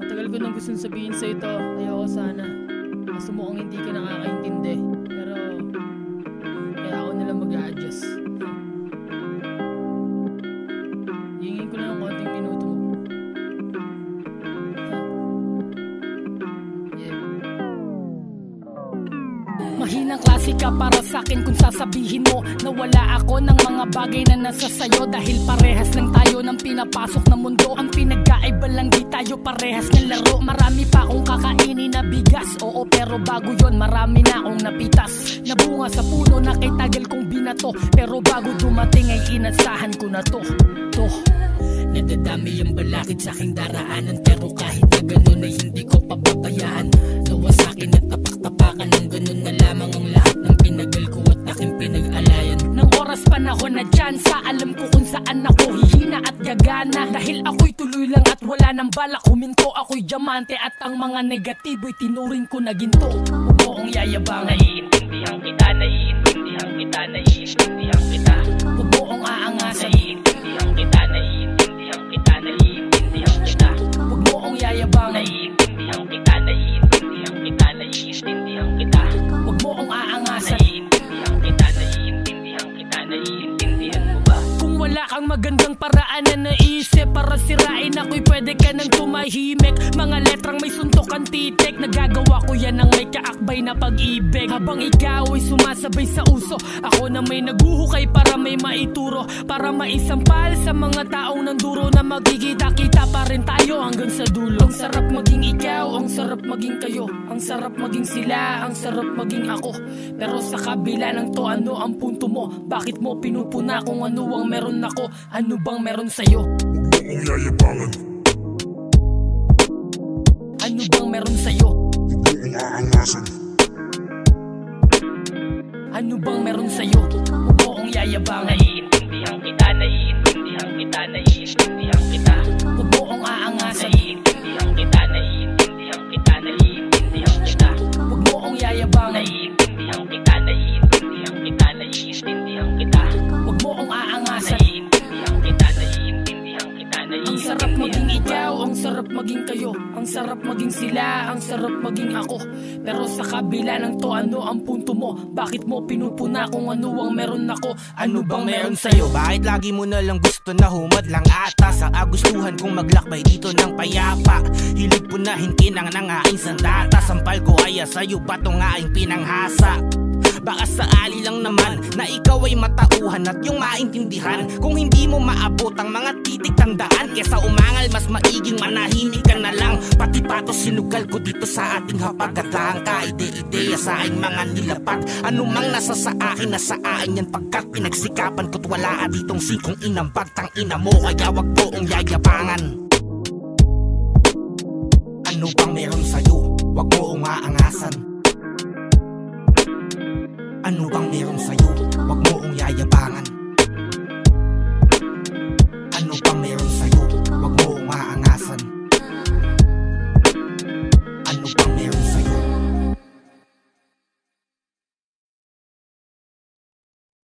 Tagal ko nang gustong sabihin sa ito, ayoko sana. Kaso mukhang hindi ka nakakaintindi. Pero, kaya ako nalang mag-a-adjust. Hingin ko lang ng konting minuto mo. Mahinang klase ka para sa'kin kung sasabihin mo na wala ako ng mga bagay na nasa sayo. Dahil parehas lang tayo ng pinapasok na mundo. Ang pinagkaiba lang di tayo parehas ng laro. Marami pa akong kakainin na bigas, oo, pero bago yon marami na akong napitas. Nabunga sa puno na kay tagal kong binato. Pero bago dumating ay inasahan ko na to. Nadadami yung balakid sa aking daraanan, pero kahit na ganun ay hindi ko papabayaan. Nawa sa'kin at tapak-tapakan ng ganun na lamang ang lahat ng pinagal ko at aking pinag-alayan. Nang oras panahon na tsansa, alam ko kung saan ako hihina at gagana. Dahil ako'y tuloy lang at wala nang balak huminto. Ako'y diamante at ang mga negatibo'y tinuring ko na ginto. Huwag mo akong yayabang, naiintindihan kita, naiintindihan kita, naiintindihan kita. Huwag mo akong aangasan, naiintindihan kita, naiintindihan kita, naiintindihan kita. Huwag mo akong yayabang, naiintindihan kita, naiintindihan kita, naiintindihan kita. Huwag mo akong aangasan, naiintindihan kita, naiintindihan kita, naiintindihan mo ba? Kung wala kang magandang paraan na naisip para sirain ako'y pwede ka nang tumahimik. Mga letrang may suntok ang titik, nagagawa ko yan ng may kaakbay na pag-ibig. Habang ikaw ay sumasabay sa uso, ako na may naguhukay para may maituro. Para maisampal sa mga taong nanduro na magkikita-kita pa rin tayo hanggang sa dulo. Ang sarap maging ikaw, ang sarap maging kayo, ang sarap maging sila, ang sarap maging ako. Pero sa kabila ng to, ano ang punto mo? Bakit mo pinupuna kung ano ang meron ako? Ano bang meron sa'yo? Huwag mo akong yayabangan. Ano bang meron sa'yo? Huwag mo akong aangasan. Ano bang meron sa'yo? Huwag mo akong yayabangan. Naiintindihan kita, naiintindihan kita, naiintindihan kita. Huwag mo akong aangasan. Naiintindihan kita, naiintindihan kita, naiintindihan kita. Huwag mo akong yayabangan. Naiintindihan kita, naiintindihan kita, naiintindihan kita. Huwag mo akong aangasan. Naiintindihan kita, naiintindihan kita, naiintindihan kita. Ang sarap maging ikaw, ang sarap maging kayo, ang sarap maging sila, ang sarap maging ako. Pero sa kabila ng to, ano ang punto mo? Bakit mo pinupuna kung ano ang meron ako? Ano bang meron sa'yo? Bakit lagi mo na lang gusto na humad lang ata? Sa agustuhan kong maglakbay dito ng payapa. Hilig punahin kinang ng aking sandata. Sampal ko ay sa'yo, bato nga aking pinanghasa. Baka saali lang naman na ikaw ay matauhan at yung maintindihan. Kung hindi mo maabot ang mga titik tandaan, kesa umangal mas maiging manahimik ka na lang. Pati patos sinugal ko dito sa ating hapag. At lahang kaide-ideya sa aking mga nilapat. Anumang nasa sa akin, nasa akin yan. Pagkat pinagsikapan ko't wala ditong sikong inambag. Tang ina mo kaya wag poong yayabangan. Ano bang meron sa'yo? Wag mo akong aangasan. Ano bang meron sa'yo? Huwag mo akong yayabangan.